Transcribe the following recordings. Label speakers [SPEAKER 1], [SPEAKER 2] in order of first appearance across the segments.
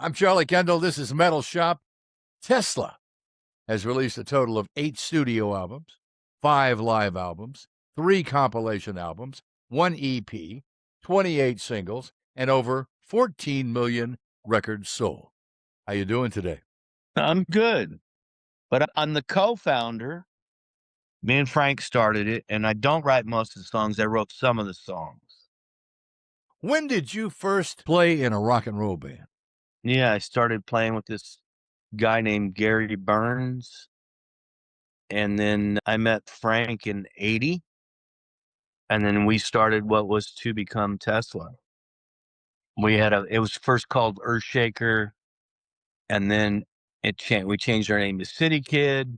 [SPEAKER 1] I'm Charlie Kendall. This is Metalshop. Tesla has released a total of 8 studio albums, 5 live albums, 3 compilation albums, 1 EP, 28 singles, and over 14 million records sold. How you doing today?
[SPEAKER 2] I'm good, but I'm the co-founder. Me and Frank started it, and I don't write most of the songs. I wrote some of the songs.
[SPEAKER 1] When did you first play in a rock and roll band?
[SPEAKER 2] Yeah, I started playing with this guy named Gary Burns, and then I met Frank in '80, and then we started what was to become Tesla. It was first called Earthshaker, and then we changed our name to City Kid,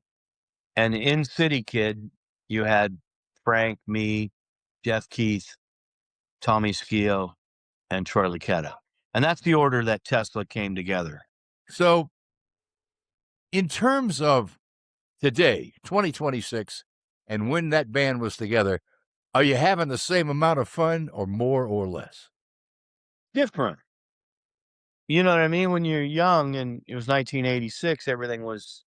[SPEAKER 2] and in City Kid, you had Frank, me, Jeff Keith, Tommy Skio, and Troy Luccketta. And that's the order that Tesla came together.
[SPEAKER 1] So, in terms of today, 2026, and when that band was together, are you having the same amount of fun or more or less?
[SPEAKER 2] Different. You know what I mean? When you're young and it was 1986, everything was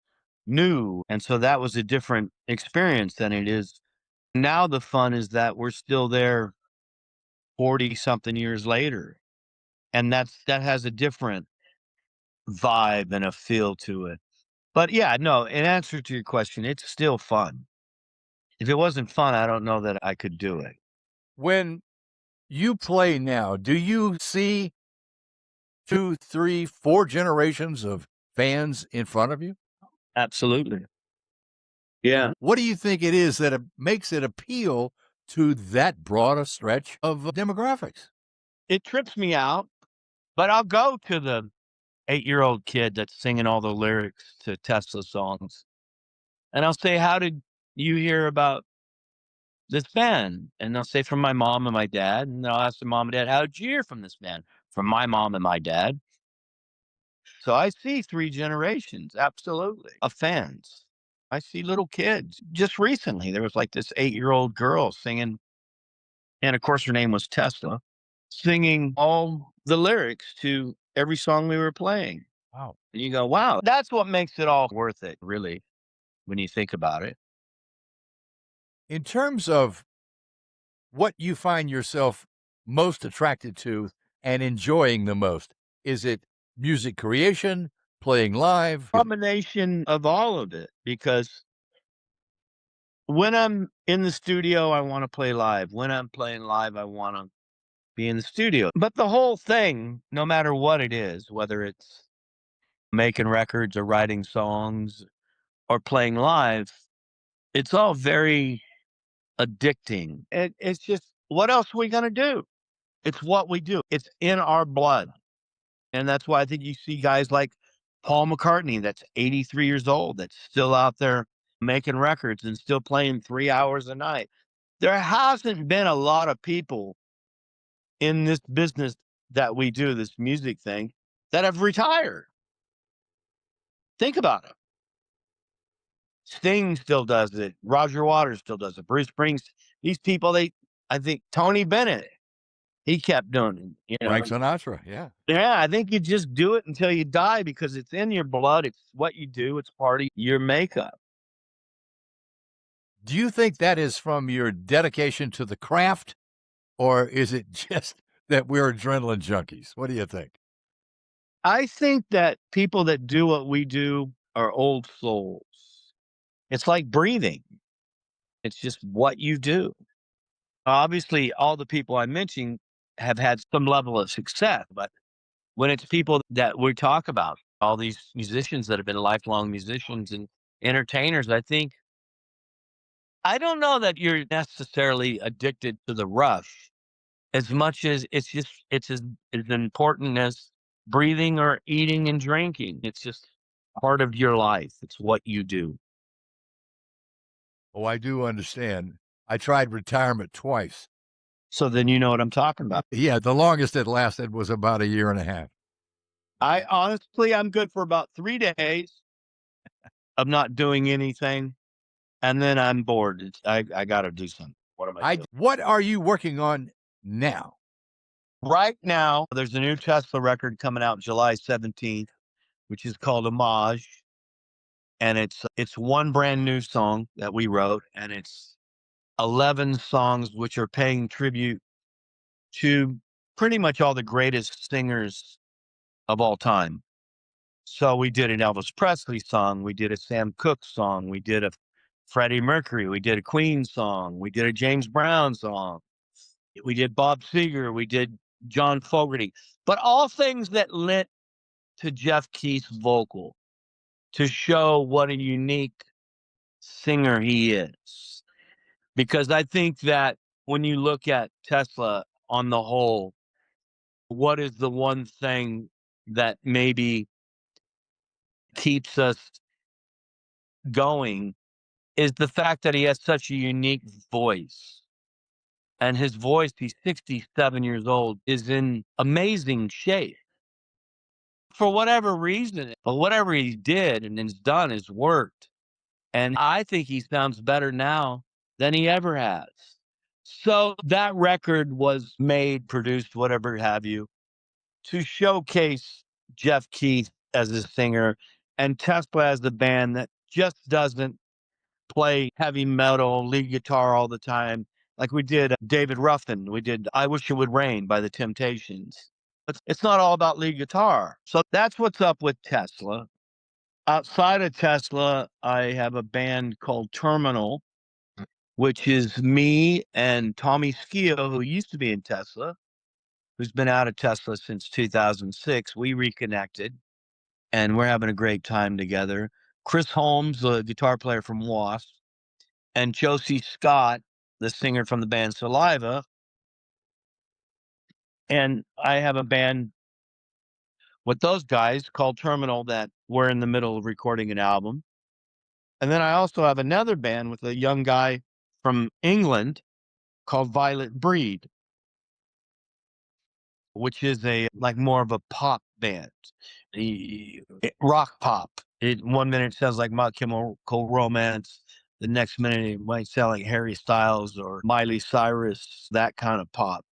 [SPEAKER 2] new. And so that was a different experience than it is now. The fun is that we're still there 40 something years later. And that has a different vibe and a feel to it. But yeah, no, in answer to your question, it's still fun. If it wasn't fun, I don't know that I could do it.
[SPEAKER 1] When you play now, do you see 2, 3, 4 generations of fans in front of you?
[SPEAKER 2] Absolutely. Yeah.
[SPEAKER 1] What do you think it is that makes it appeal to that broad a stretch of demographics?
[SPEAKER 2] It trips me out, but I'll go to the 8-year-old kid that's singing all the lyrics to Tesla songs, and I'll say, "How did you hear about this band?" And they'll say, "From my mom and my dad." And I'll ask the mom and dad, "How did you hear from this band?" "From my mom and my dad." So I see 3 generations, absolutely, of fans. I see little kids. Just recently, there was, like, this 8-year-old girl singing, and of course, her name was Tesla, singing all the lyrics to every song we were playing.
[SPEAKER 1] Wow.
[SPEAKER 2] And you go, wow, that's what makes it all worth it, really, when you think about it.
[SPEAKER 1] In terms of what you find yourself most attracted to and enjoying the most, is it music creation, playing live?
[SPEAKER 2] Combination of all of it, because when I'm in the studio, I want to play live. When I'm playing live, I want to be in the studio. But the whole thing, no matter what it is, whether it's making records or writing songs or playing live, it's all very addicting. It's just, what else are we going to do? It's what we do. It's in our blood. And that's why I think you see guys like Paul McCartney, that's 83 years old, that's still out there making records and still playing 3 hours a night. There hasn't been a lot of people in this business that we do, this music thing, that have retired. Think about it. Sting still does it. Roger Waters still does it. Bruce Springsteen. These people, I think Tony Bennett, he kept doing it.
[SPEAKER 1] Frank Sinatra, yeah.
[SPEAKER 2] Yeah, I think you just do it until you die because it's in your blood. It's what you do. It's part of your makeup.
[SPEAKER 1] Do you think that is from your dedication to the craft, or is it just that we're adrenaline junkies? What do you think?
[SPEAKER 2] I think that people that do what we do are old souls. It's like breathing. It's just what you do. Obviously, all the people I mentioned have had some level of success, but when it's people that we talk about, all these musicians that have been lifelong musicians and entertainers, I don't know that you're necessarily addicted to the rush as much as it's as important as breathing or eating and drinking. It's just part of your life. It's what you do.
[SPEAKER 1] Oh, I do understand. I tried retirement twice.
[SPEAKER 2] So then you know what I'm talking about.
[SPEAKER 1] Yeah, the longest it lasted was about a year and a half.
[SPEAKER 2] I'm good for about 3 days of not doing anything, and then I'm bored. I got to do something. What am I doing?
[SPEAKER 1] What are you working on now?
[SPEAKER 2] Right now, there's a new Tesla record coming out July 17th, which is called Homage. And it's one brand new song that we wrote, and it's 11 songs which are paying tribute to pretty much all the greatest singers of all time. So we did an Elvis Presley song, we did a Sam Cooke song, we did a Freddie Mercury, we did a Queen song, we did a James Brown song, we did Bob Seger, we did John Fogerty, but all things that lent to Jeff Keith's vocal to show what a unique singer he is. Because I think that when you look at Tesla on the whole, what is the one thing that maybe keeps us going is the fact that he has such a unique voice. And his voice, he's 67 years old, is in amazing shape. For whatever reason, but whatever he did and has done has worked. And I think he sounds better now than he ever has. So that record was made, produced, whatever have you, to showcase Jeff Keith as a singer and Tesla as the band that just doesn't play heavy metal, lead guitar all the time. Like we did David Ruffin, we did I Wish It Would Rain by the Temptations. It's not all about lead guitar. So that's what's up with Tesla. Outside of Tesla, I have a band called Terminal, which is me and Tommy Skio, who used to be in Tesla, who's been out of Tesla since 2006. We reconnected and we're having a great time together. Chris Holmes, the guitar player from Wasp, and Josie Scott, the singer from the band Saliva. And I have a band with those guys called Terminal that we're in the middle of recording an album. And then I also have another band with a young guy from England called Violet Breed, which is a like more of a pop band, rock pop. It 1 minute sounds like My Chemical Romance, the next minute it might sound like Harry Styles or Miley Cyrus, that kind of pop.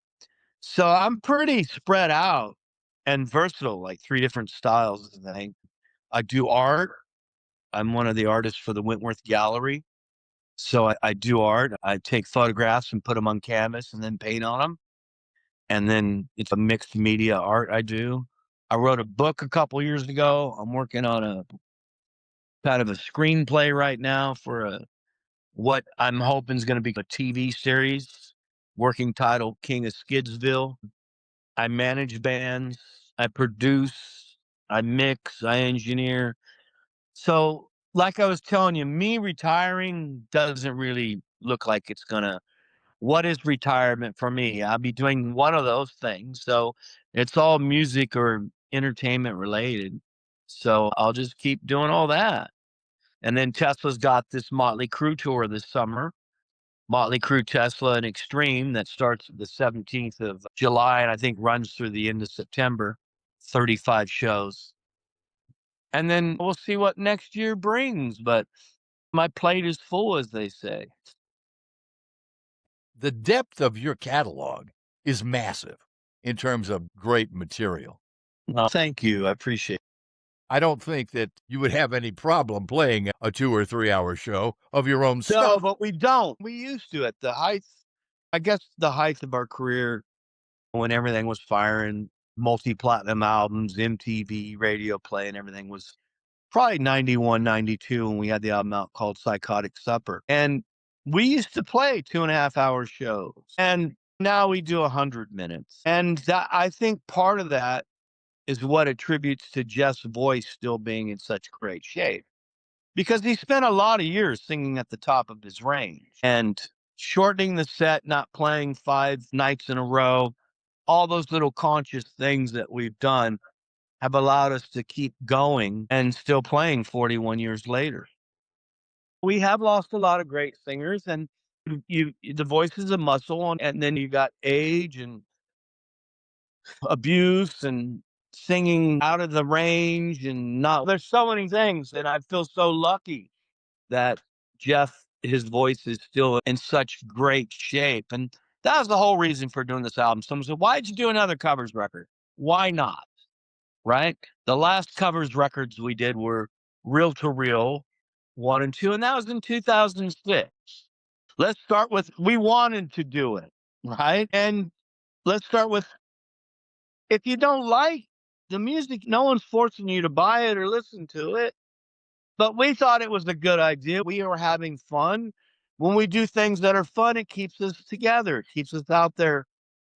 [SPEAKER 2] So I'm pretty spread out and versatile, like 3 different styles. I do art. I'm one of the artists for the Wentworth Gallery. So I do art. I take photographs and put them on canvas and then paint on them. And then it's a mixed media art I do. I wrote a book a couple years ago. I'm working on a kind of a screenplay right now for what I'm hoping is going to be a TV series, working title King of Skidsville. I manage bands, I produce, I mix, I engineer. So, like I was telling you, me retiring doesn't really look like it's gonna. What is retirement for me? I'll be doing one of those things. So it's all music or entertainment related. So I'll just keep doing all that. And then Tesla's got this Motley Crue tour this summer. Motley Crue, Tesla, and Extreme that starts the 17th of July and I think runs through the end of September, 35 shows. And then we'll see what next year brings. But my plate is full, as they say.
[SPEAKER 1] The depth of your catalog is massive in terms of great material.
[SPEAKER 2] Thank you. I appreciate it.
[SPEAKER 1] I don't think that you would have any problem playing a 2 or 3 hour show of your own
[SPEAKER 2] No,
[SPEAKER 1] stuff.
[SPEAKER 2] but we don't. We used to at the height, I guess the height of our career when everything was firing, multi-platinum albums, MTV, radio play, and everything was probably 91, 92 when we had the album out called Psychotic Supper. And we used to play 2.5 hour shows. And now we do 100 minutes. And that, I think part of that is what attributes to Jeff's voice still being in such great shape. Because he spent a lot of years singing at the top of his range and shortening the set, not playing 5 nights in a row, all those little conscious things that we've done have allowed us to keep going and still playing 41 years later. We have lost a lot of great singers, and the voice is a muscle, and then you got age and abuse and singing out of the range and not. There's so many things, and I feel so lucky that Jeff, his voice is still in such great shape. And That was the whole reason for doing this album. Someone said, "Why'd you do another covers record?" Why not? Right? The last covers records we did were Reel to Reel 1 and 2, and that was in 2006. Let's start with we wanted to do it, right? And let's start with if you don't like the music, no one's forcing you to buy it or listen to it. But we thought it was a good idea. We were having fun. When we do things that are fun, it keeps us together. It keeps us out there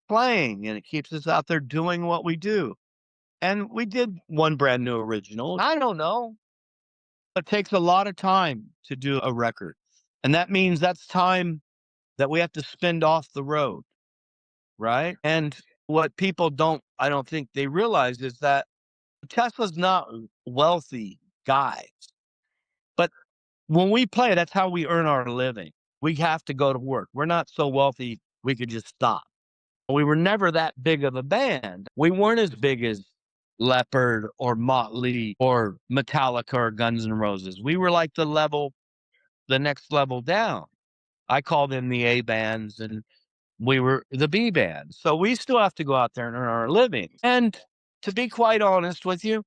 [SPEAKER 2] playing and it keeps us out there doing what we do. And we did one brand new original. I don't know. It takes a lot of time to do a record. And that means that's time that we have to spend off the road, right? And what people I don't think they realize is that Tesla's not wealthy guys. But when we play, that's how we earn our living. We have to go to work. We're not so wealthy we could just stop. We were never that big of a band. We weren't as big as Leopard or Motley or Metallica or Guns N' Roses. We were like the next level down. I call them the A bands and we were the B band. So we still have to go out there and earn our living. And to be quite honest with you,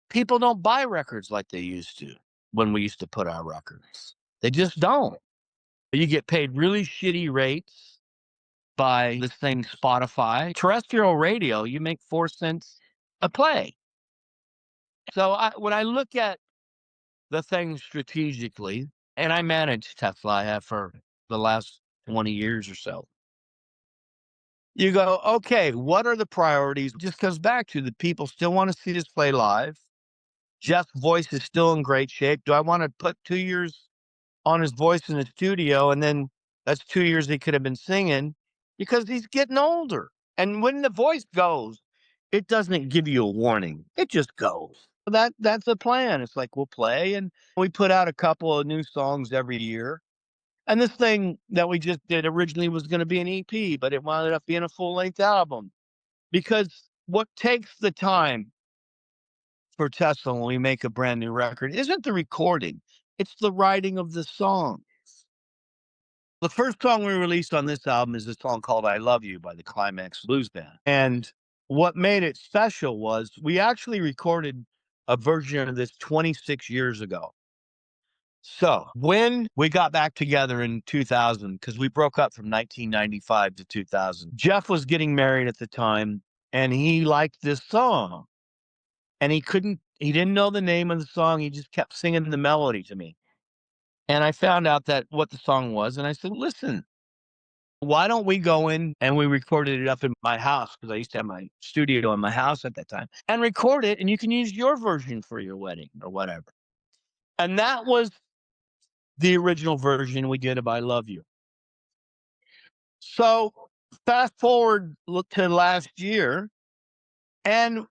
[SPEAKER 2] people don't buy records like they used to when we used to put out records. They just don't. You get paid really shitty rates by this thing, Spotify. Terrestrial radio, you make 4 cents a play. So when I look at the thing strategically, and I manage Tesla, I have for the last 20 years or so. You go, okay, what are the priorities? Just goes back to the people still want to see this play live. Jeff's voice is still in great shape. Do I want to put 2 years on his voice in the studio and then that's 2 years he could have been singing? Because he's getting older. And when the voice goes, it doesn't give you a warning. It just goes. That's the plan. It's like we'll play and we put out a couple of new songs every year. And this thing that we just did originally was going to be an EP, but it wound up being a full-length album. Because what takes the time for Tesla when we make a brand new record isn't the recording, it's the writing of the song. The first song we released on this album is a song called I Love You by the Climax Blues Band. And what made it special was we actually recorded a version of this 26 years ago. So when we got back together in 2000, because we broke up from 1995 to 2000, Jeff was getting married at the time and he liked this song. And he didn't know the name of the song. He just kept singing the melody to me. And I found out that what the song was. And I said, listen, why don't we go in and we recorded it up in my house? Because I used to have my studio in my house at that time and record it. And you can use your version for your wedding or whatever. And that was the original version we did of I Love You. So fast forward to last year. And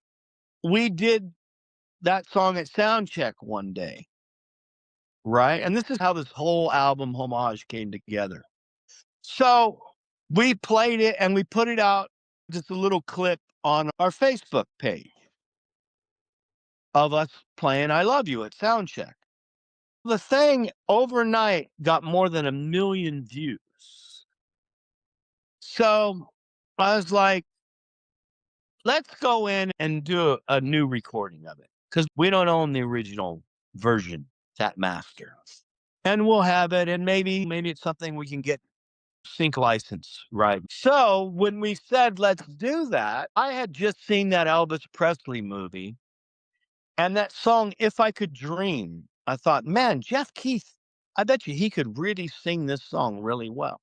[SPEAKER 2] we did that song at sound check one day. Right? And this is how this whole album, Homage, came together. So we played it and we put it out, just a little clip on our Facebook page of us playing I Love You at Soundcheck. The thing overnight got more than 1 million views. So I was like, let's go in and do a new recording of it because we don't own the original version, that master. And we'll have it, and maybe it's something we can get sync license, right? So when we said let's do that, I had just seen that Elvis Presley movie and that song If I Could Dream. I thought, man, Jeff Keith, I bet you he could really sing this song really well.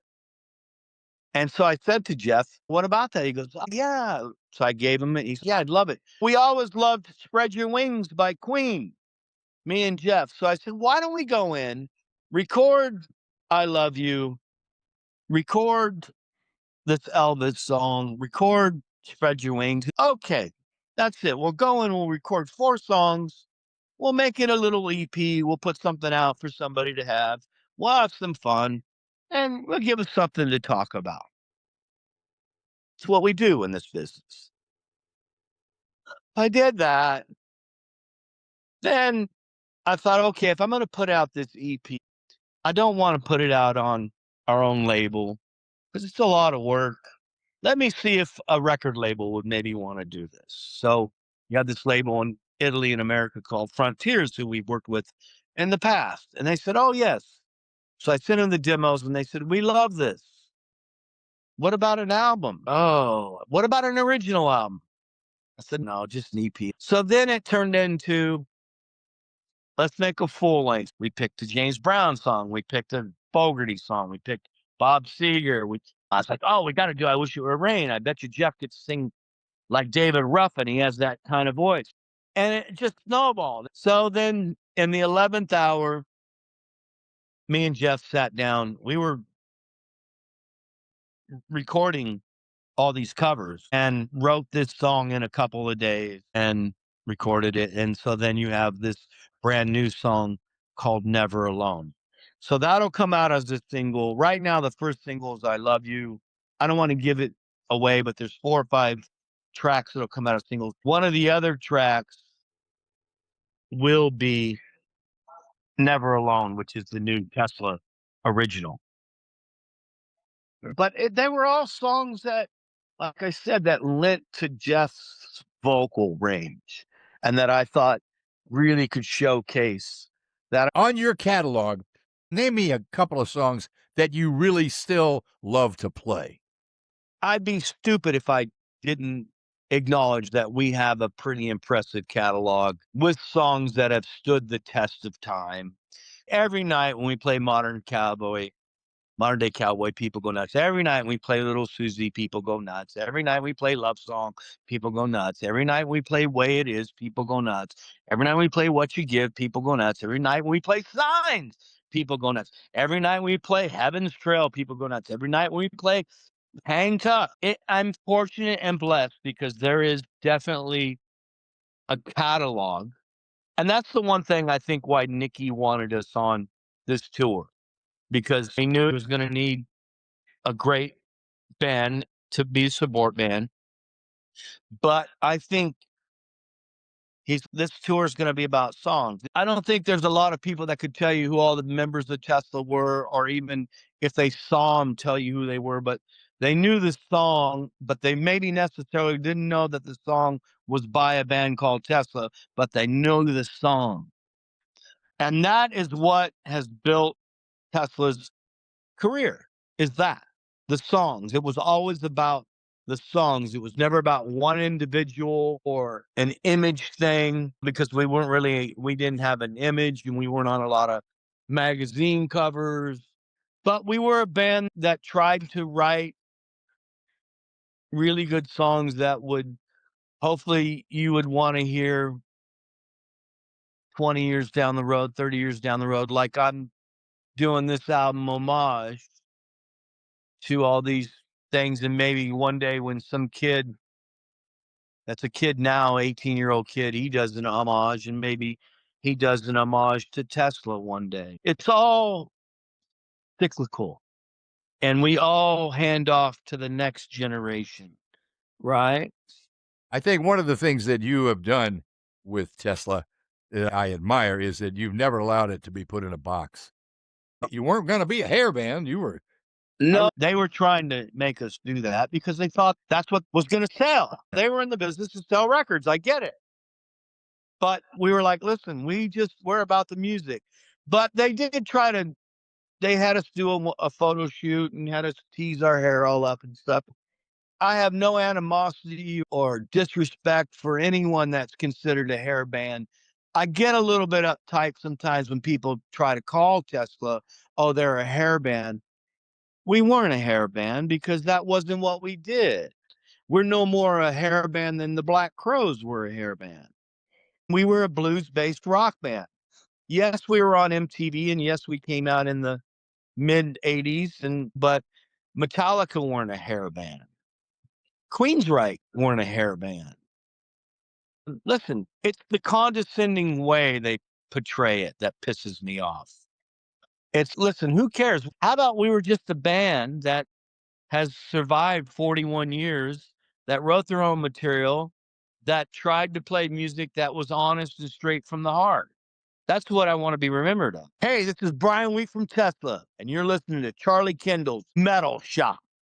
[SPEAKER 2] And so I said to Jeff, what about that? He goes, oh, yeah. So I gave him it. He said, yeah, I'd love it. We always loved Spread Your Wings by Queen, me and Jeff. So I said, why don't we go in, record I Love You, record this Elvis song, record Spread Your Wings. Okay, that's it. We'll go and we'll record 4 songs. We'll make it a little EP. We'll put something out for somebody to have. We'll have some fun and we'll give us something to talk about. It's what we do in this business. I did that. Then I thought, okay, if I'm going to put out this EP, I don't want to put it out on our own label. because it's a lot of work. Let me see if a record label would maybe want to do this. So you have this label in Italy and America called Frontiers, who we've worked with in the past. And they said, oh, yes. So I sent them the demos and they said, we love this. What about an album? Oh, what about an original album? I said, no, just an EP. So then it turned into, let's make a full length. We picked a James Brown song. We picked a Fogerty song. We picked Bob Seger. I was like, oh, we got to do I Wish It Were Rain. I bet you Jeff could sing like David Ruffin. He has that kind of voice. And it just snowballed. So then in the 11th hour, me and Jeff sat down. We were recording all these covers and wrote this song in a couple of days and recorded it. And so then you have this brand new song called Never Alone. So that'll come out as a single. Right now, the first single is I Love You. I don't want to give it away, but there's 4 or 5 tracks that'll come out as singles. One of the other tracks will be Never Alone, which is the new Tesla original. But they were all songs that, like I said, that lent to Jeff's vocal range and that I thought really could showcase that.
[SPEAKER 1] On your catalog, name me a couple of songs that you really still love to play.
[SPEAKER 2] I'd be stupid if I didn't acknowledge that we have a pretty impressive catalog with songs that have stood the test of time. Every night when we play Modern Day Cowboy, people go nuts. Every night we play Little Susie, people go nuts. Every night we play Love Song, people go nuts. Every night we play Way It Is, people go nuts. Every night we play What You Give, people go nuts. Every night we play Signs, people go nuts. Every night we play Heaven's Trail, people go nuts. Every night we play Hang Tough. I'm fortunate and blessed because there is definitely a catalog. And that's the one thing I think why Nikki wanted us on this tour, because he knew he was going to need a great band to be a support band. But I think this tour is going to be about songs. I don't think there's a lot of people that could tell you who all the members of Tesla were, or even if they saw them, tell you who they were. But they knew the song, but they maybe necessarily didn't know that the song was by a band called Tesla, but they knew the song. And that is what has built Tesla's career, is that the songs. It was always about the songs. It was never about one individual or an image thing, because we didn't have an image and we weren't on a lot of magazine covers. But we were a band that tried to write really good songs that would hopefully you would want to hear 20 years down the road, 30 years down the road, like I'm doing this album Homage to all these things. And maybe one day when some kid that's a kid now, 18-year-old kid, he does an homage, and maybe he does an homage to Tesla one day. It's all cyclical, and we all hand off to the next generation, right?
[SPEAKER 1] I think one of the things that you have done with Tesla that I admire is that you've never allowed it to be put in a box. You weren't going to be a hair band. You were.
[SPEAKER 2] No, they were trying to make us do that because they thought that's what was going to sell. They were in the business to sell records. I get it. But we were like, listen, we're about the music. But they did try to, they had us do a photo shoot and had us tease our hair all up and stuff. I have no animosity or disrespect for anyone that's considered a hair band. I get a little bit uptight sometimes when people try to call Tesla, oh, they're a hair band. We weren't a hair band because that wasn't what we did. We're no more a hair band than the Black Crowes were a hair band. We were a blues-based rock band. Yes, we were on MTV, and yes, we came out in the mid-'80s, but Metallica weren't a hair band. Queensryche weren't a hair band. Listen, it's the condescending way they portray it that pisses me off. Listen, who cares? How about we were just a band that has survived 41 years, that wrote their own material, that tried to play music that was honest and straight from the heart. That's what I want to be remembered of. Hey, this is Brian Wheat from Tesla, and you're listening to Charlie Kendall's Metal Shop.